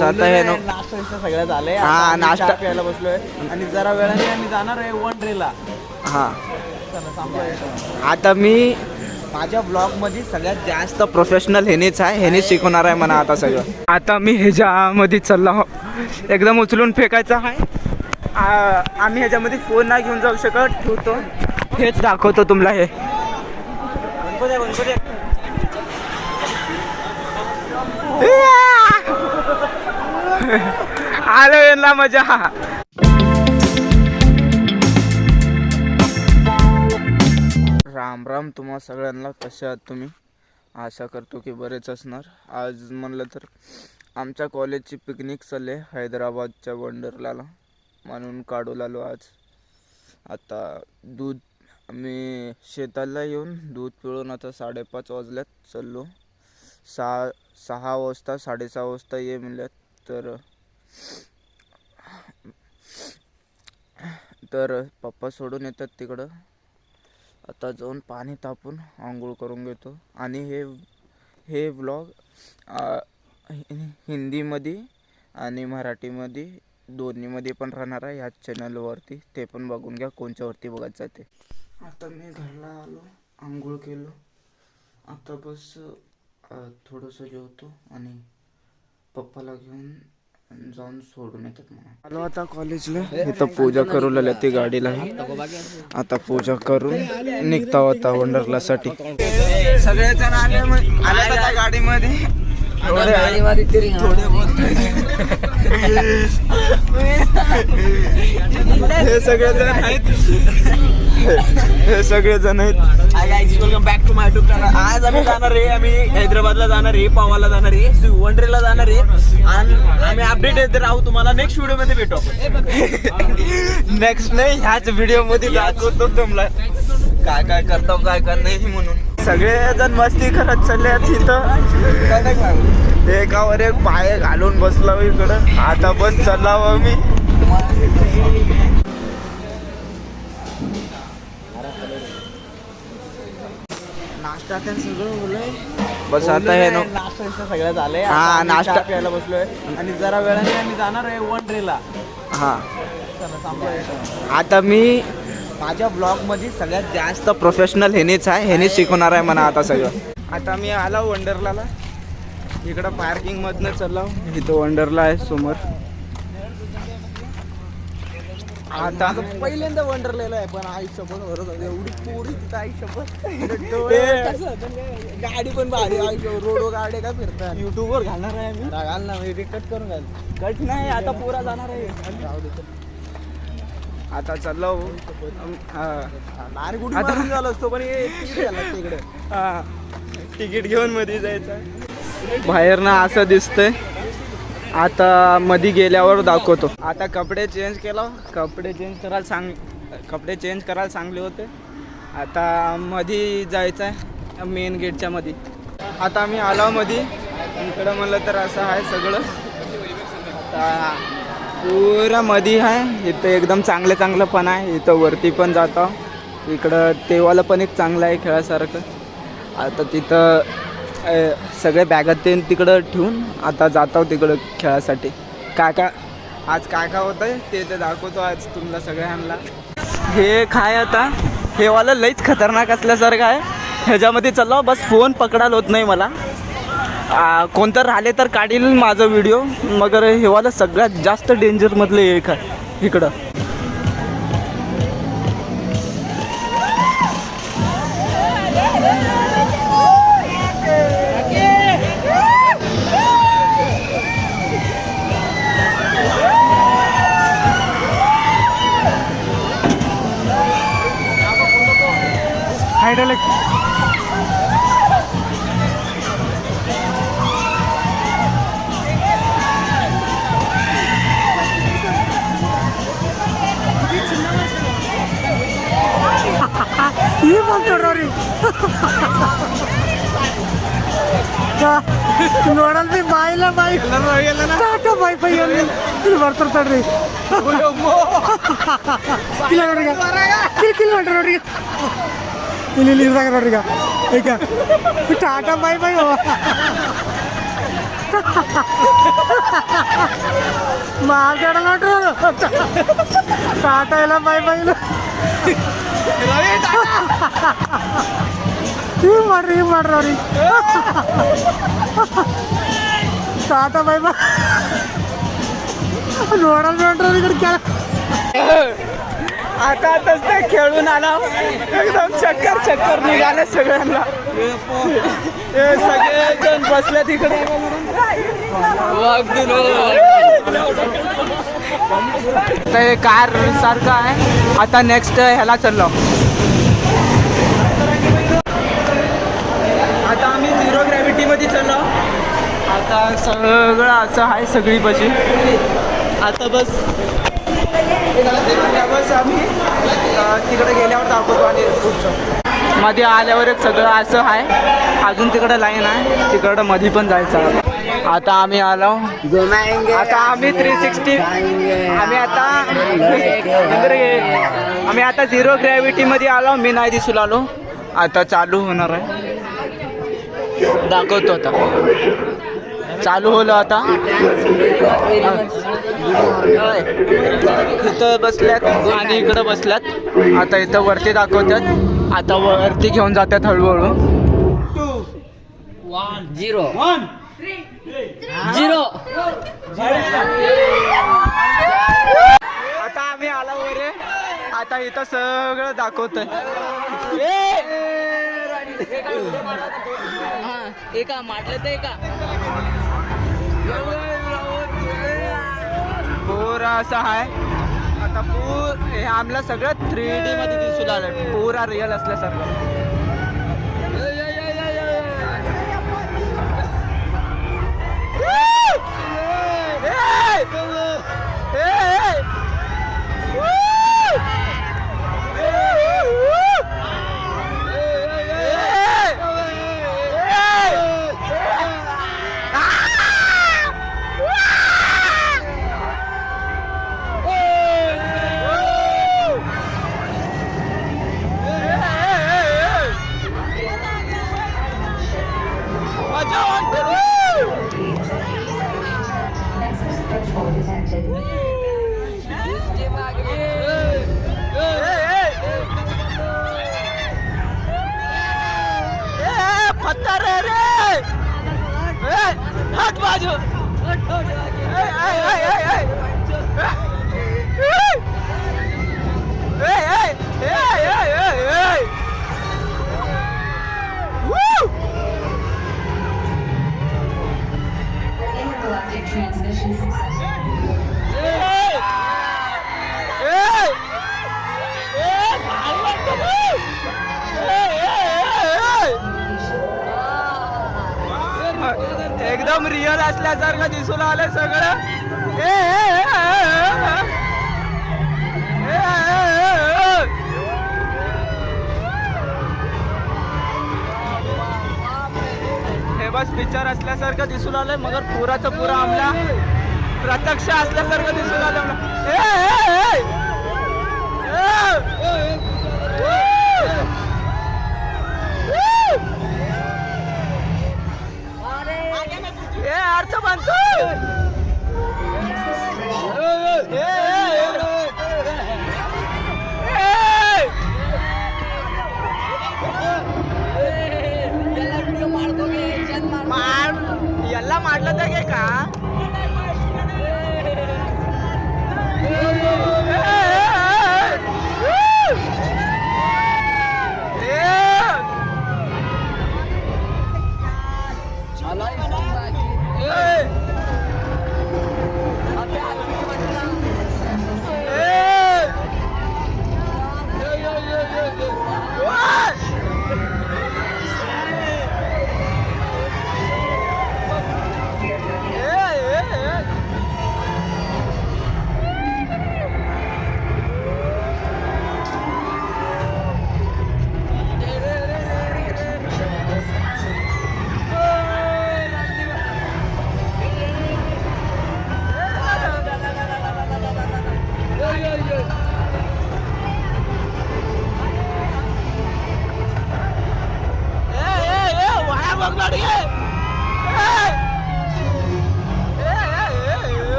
बस आता हे नाश्ता सगळं झालंय. हा, नाश्ता प्यायला बसलोय आणि जरा वेळाने आम्ही जाणार आहे वनड्रेला. हा, आता मी माझ्या ब्लॉग मध्ये सगळ्यात जास्त प्रोफेशनल हेनेच आहे, हेनेच शिकवणार आहे म्हणा आता सगळं. आता मी ह्याच्यामध्ये चाललो हो, एकदम उचलून फेकायचं आहे. आम्ही ह्याच्यामध्ये फोन नाही घेऊन जाऊ शकत, ठेवतो हेच दाखवतो तुम्हाला. हे आलो यांना मजा. राम राम तुम्हा सगळ्यांना, कसे आहात तुम्ही? आशा करतो की बरेच असणार. आज म्हणलं तर आमच्या कॉलेजची पिकनिक चालली आहे हैदराबादच्या वंडरलाला, म्हणून काढू आलो आज. आता दूध आम्ही शेताला येऊन दूध पिळून आता 5:30 वाजल्यात. चाललो 6 वाजता 6:30 वाजता ये म्हणल्यात. तर पप्पा सोडून येतात तिकडं. आता जाऊन पाणी तापून आंघोळ करून घेतो. आणि हे व्लॉग हिंदीमध्ये आणि मराठीमध्ये दोन्हीमध्ये पण राहणार आहे ह्याच चॅनलवरती. ते पण बघून घ्या कोणच्यावरती बघायचं ते. आता मी घरला आलो, आंघोळ केलो. आता बस थोडंसं जेवतो आणि पप्पाला घेऊन जाऊन सोडून येतात मला. आलो आता कॉलेजला. इथं पूजा करू लागल्या ती गाडीला. आता पूजा करून निघता होता वंडरला साठी. सगळेजण आले आता गाडीमध्ये. हे सगळेजण आहेत, हे सगळेजण आहेत. Welcome back to my YouTube channel. आज आम्ही जाणार आहे, आम्ही हैदराबादला जाणार आहे, पावाला जाणार आहे, वनड्रेला जाणार आहे. आणि आम्ही अपडेट येत राहू तुम्हाला. नेक्स्ट व्हिडिओ मध्ये भेटू आपण. नेक्स्ट नाही, ह्याच व्हिडिओ मध्ये दाखवतो तुम्हाला काय काय करतो काय काय नाही म्हणून. सगळेजण मस्ती करत चालले तिथं. एकावर एक पाय घालून बसला इकडं. आता बस चाललाव मी. नाश्ता सगळं होलंय. बस आता हे नाश्ता सगळं झालंय. हा, नाश्ता प्यायला बसलोय आणि जरा वेळाने आम्ही जाणार आहे वनड्रेला. हा, आता मी माझ्या ब्लॉग मध्ये सगळ्यात जास्त प्रोफेशनल हेनेच आहे, हेनेच शिकवणार आहे म्हणा आता सगळं. आता मी आलो वंडरलाला. इकडं पार्किंग मधनं चाललो. इथं वंडरला आहे समोर. आता पहिल्यांदा वंडरलेला आहे, पण आयुष्यभर भरत होते एवढी पोरी तिथं. आयुष्यभर गाडी पण भारी. रोडवर गाडी का फिरतात. युट्यूबवर घालणार आहे मी. घाल ना, कट करून घाल. कट नाही, आता पुरा जाणार आहे. आता चाललो. आणि कुठे झालं असतो, पण तिकडे तिकीट घेऊन मध्ये जायचं. बाहेर ना असं दिसतंय. आता मध्ये गेल्यावर दाखवतो. आता कपडे चेंज केला. कपडे चेंज करायला सांगले होते. आता मध्ये जायचं आहे मेन गेटच्या मध्ये. आता मी आलो मध्ये. इकडं म्हणलं तर असं आहे सगळं. आता पुरा मध्ये आहे. इथं एकदम चांगलं पण आहे. इथं वरती पण जातो. इकडं तेवाला पण एक चांगलं आहे खेळासारखं. आता तिथं सगळे बॅगात ते तिकडं ठेवून आता जातो तिकडं खेळासाठी. आज काय होतं आहे ते दाखवतो आज तुम्हाला सगळ्यांना. हे काय आता हे वाला लईच खतरनाक असल्यासारखं आहे. ह्याच्यामध्ये चाललो. बस फोन पकडायला होत नाही मला. कोणतं राहिले तर काढील माझा व्हिडिओ. मगर हे वाला सगळ्यात जास्त डेंजरमधलं एक आहे इकडं. हायड्रोलिक ये बोलतो रे. ನೋಡಲ್ರಿ ಬಾಯಿಲ್ಲ ಬಾಯಿ ಟಾಟಾ ಬಾಯಿ ಬಾಯಿ ಇಲ್ಲಿ ಬರ್ತಿರ್ತಾಡ್ರಿ ಕಿಲ್ ಮಾಡ್ರಿ ನೋಡ್ರಿ. ಇಲ್ಲಿ ಇರ್ದಾಗ ನೋಡ್ರಿ. ಈಗ ಟಾಟಾ ಬಾಯಿ ಬಾಯಿ माझ्याकडे टाटायला बाय बाईला ही ಮಾಡ್ರಿ टाटा बाय बाय ನೋಡಲ್ इकडे आता आताच ते खेळून आला एकदम चक्कर निघाले सगळ्यांना. हे सगळेजण बसले तिकडे. ते कार सारखं आहे. आता नेक्स्ट ह्याला चाललो. आता आम्ही 0 ग्रॅव्हिटी मध्ये चाललो. आता सगळं असं आहे सगळी बशी. आता बस आम्ही तिकडे गेल्यावर दाखवतो आणि पुढचं मध्ये आल्यावर एक सगळं असं आहे. अजून तिकडं लाईन आहे. तिकडं मध्ये पण जायचं. आता आम्ही आलो. आता आम्ही 360 आम्ही आता 0 ग्रॅव्हिटी मध्ये आलो. मी नाही दिसू आलो. आता चालू होणार आहे. दाखवतो आता. चालू होलं आता. इथं बसल्यात आणि इकडं बसल्यात. आता इथं वरती दाखवतात. आता वरती घेऊन जातात हळूहळू. 0 आता आम्ही आला वर. आता इथं सगळं दाखवतंय. एका माटलं तर एका पूर असं आहे. आता हे आम्हाला सगळं 3D मध्ये दिसून आलंय. पुरा रिअल असल्यासारखं. पत्थर है रे. हट बाजू. Intergalactic transmission successful. एकदम रिअल असल्यासारखं दिसून आलं सगळं. हे बस पिक्चर असल्यासारखं दिसून आलंय. मगर पुराचं पुरा आम्हाला प्रत्यक्ष असल्यासारखं दिसून आलं. अर्थ बनतो. ಎಲ್ಲ ಮಾಡ್ಲತ್ತಾಗೆ का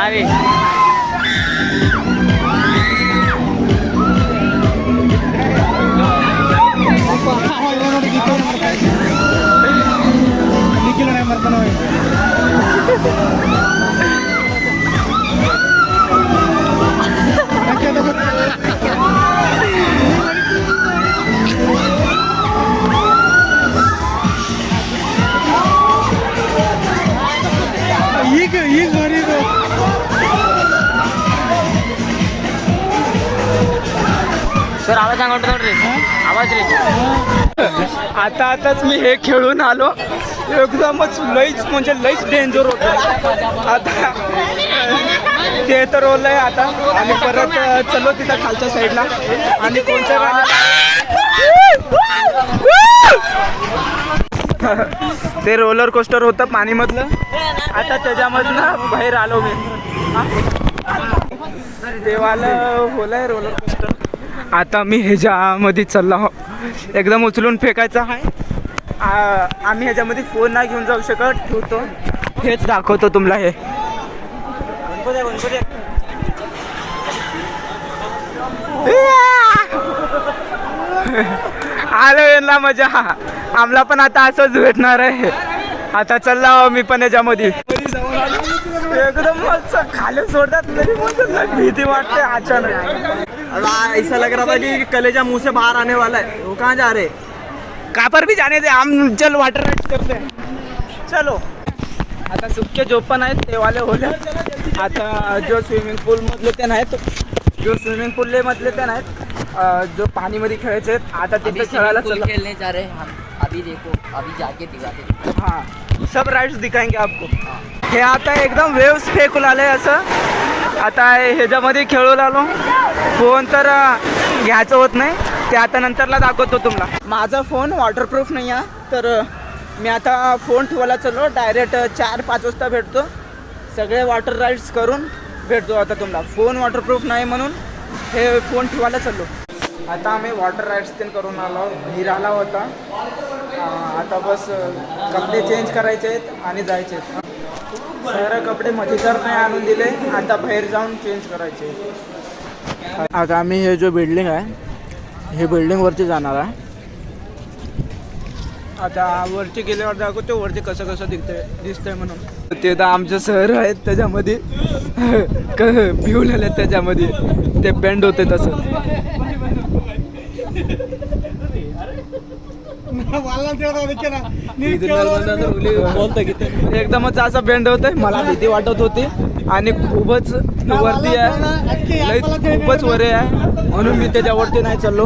अरे सर आवाज सांगतो रे आवाज रे आताच मी हे खेळून आलो एकदमच लईच म्हणजे लईच डेंजर होत आता ते तर ओलंय आता आणि परत चलो तिथं खालच्या साईडला आणि कोणत्या ते रोलर कोस्टर होतं पाणीमधलं आता त्याच्यामधनं बाहेर आलो मी देवाला होलंय रोलर कोस्टर आता मी ह्याच्यामध्ये चालला हो एकदम उचलून फेकायचा आहे आम्ही ह्याच्यामध्ये फोन नाही घेऊन जाऊ शकत ठेवतो हेच दाखवतो तुम्हाला हे आलो यांना मजा आम्हाला पण आता असंच भेटणार आहे आता चालला हो मी पण याच्यामध्ये एकदम खाली सोडतात भीती वाटते अचानक ऐसा लग रहा था कि कलेजा मुंह से बाहर आने वाला है वो कहाँ जा रहे कहाँ पर भी जाने दे हम चल वाटर राइड्स करते हैं चलो आता सुक्के जो पण आहेत ते वाले होले आता जो स्विमिंग पूल मधले ते नाहीत जो स्विमिंग पूल मधले ते नाहीत जो पाणीमध्ये खेळायचे आहेत आता तिथे खेळायला चला खेलने जा रहे हैं हम अभी देखो अभी जाके दिखाते हाँ सब राइड्स दिखाएंगे आपको हे आता एकदम वेव्स फेकून आले असं आता ह्याच्यामध्ये खेळून आलो फोन तर घ्यायचं होत नाही ते आता नंतरला दाखवतो तुम्हाला माझा फोन वॉटरप्रूफ नाही आहे तर मी आता फोन ठेवायला चाललो डायरेक्ट 4-5 वाजता भेटतो सगळे वॉटर राईड्स करून भेटतो आता तुम्हाला फोन वॉटरप्रूफ नाही म्हणून हे फोन ठेवायला चाललो आता आम्ही वॉटर राईड्स ते करून आलो हिराला होता आता बस कपडे चेंज करायचे आहेत आणि जायचे आहेत सर कपडे मध्ये तर नाही आणून दिले आता बाहेर जाऊन चेंज करायचे आता आम्ही हे जो बिल्डिंग आहे हे बिल्डिंगवरती जाणार आहे आता वरती गेल्यावर दाखवतो वरती कसं कसं दिसतंय म्हणून ते तर आमचे सर आहेत त्याच्यामध्ये पिवलेले त्याच्यामध्ये ते बेंड होते तसं एकदमच असं बेंड होतंय मला भीती वाटत होती आणि खूपच वरती आहे खूपच वरे आहे म्हणून मी त्याच्यावरती नाही चाललो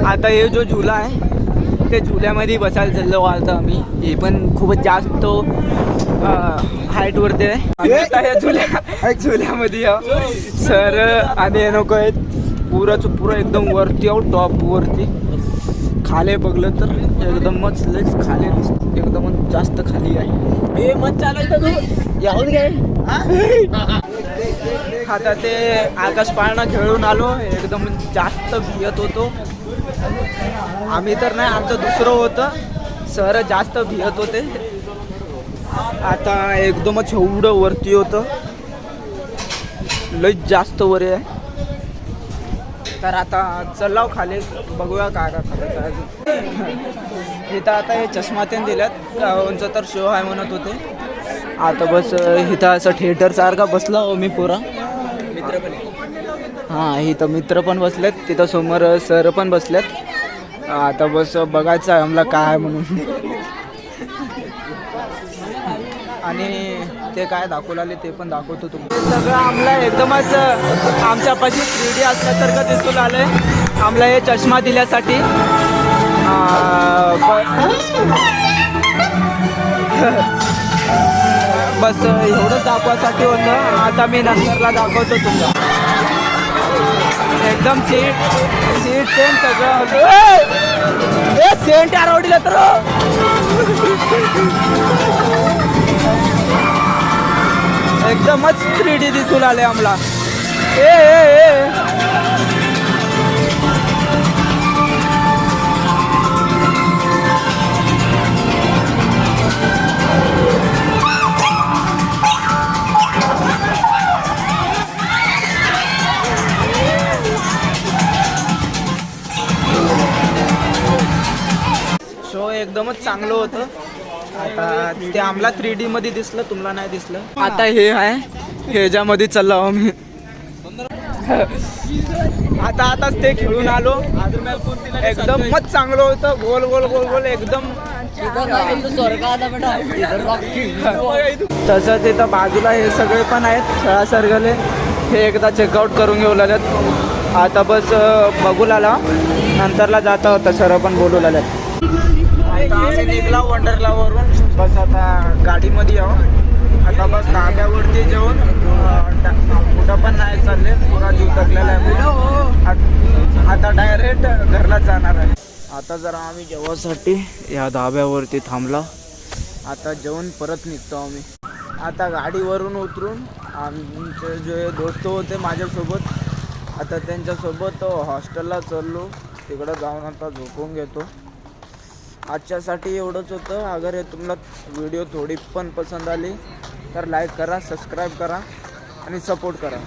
आता हे जो झुला आहे ते झुल्यामध्ये बसायला चाललो आता आम्ही हे पण खूपच जास्त हाईटवरती आहे आता या झुल्यामध्ये सर आणि नको आहेत पुरं एकदम वरती आहो टॉप वरती खाली बघलं तर एकदमच लईच खाली एकदमच जास्त खाली आहे हे मत चालायचं तू याहून घे आता ते आकाश पाळणा खेळून आलो एकदम जास्त भियत होतो आम्ही तर नाही आमचं दुसरं होतं सर जास्त भियत होते आता एकदमच एवढं वरती होतं लईच जास्त वरे आहे तर आता चलाव खाली बघूया काय करायचं आहे इथं आता हे चष्मा त्यांनी दिल्यात उंच तर शो आहे म्हणत होते आता बस इथं असं थिएटरसारखा बसला हो मी पुरा मित्र पण हां इथं मित्र पण बसलेत तिथं समोर सर पण बसलेत आता बस बघायचं आहे आम्हाला काय आहे म्हणून आणि ते काय दाखवलं आले ते पण दाखवतो तुम्हाला सगळं आम्हाला एकदमच आमच्यापाशी 3D असल्यासारखं दिसून आलं आहे आम्हाला हे चष्मा दिल्यासाठी बस एवढंच दाखवायसाठी होतं आता मी नंतरला दाखवतो तुम्हाला एकदम सीट सेंट सगळं सेंट आरवडीला तर एकदमच 3D दिसून आले आम्हाला. शो एकदमच चांगलं होतं. आता ते आम्हाला 3D मध्ये दिसलं, तुम्हाला नाही दिसलं. आता हे आहे ह्याच्यामध्ये चाललो आम्ही. आताच ते खेळून आलो. एकदमच चांगलं होतं. गोल गोल गोल गोल एकदम. तसं तिथं बाजूला हे सगळे पण आहेत खेळा सरगले. हे एकदा चेकआउट करून घेऊ लागल्यात. आता बस बघू आला, नंतरला जाता होता सर पण बोलू लागल्यात. आता आम्ही निघला वंडरलावरून. बस आता गाडीमध्ये यावं. आता बस धाब्यावरती जेवून कुठं पण नाही चालले, पुरा जीव थकलेला आहे. आता डायरेक्ट घरला जाणार आहे. आता जरा आम्ही जेवणासाठी या धाब्यावरती थांबला. आता जेवण परत निघतो आम्ही. आता गाडीवरून उतरून आमचे जे दोस्त होते माझ्यासोबत, आता त्यांच्यासोबत हॉस्टेलला चाललो. तिकडं जाऊन आता झोपून घेतो. आजच्यासाठी एवढंच होतं. अगर हे तुम्हाला व्हिडिओ थोडी पण पसंत आली तर लाईक करा, सबस्क्राईब करा आणि सपोर्ट करा.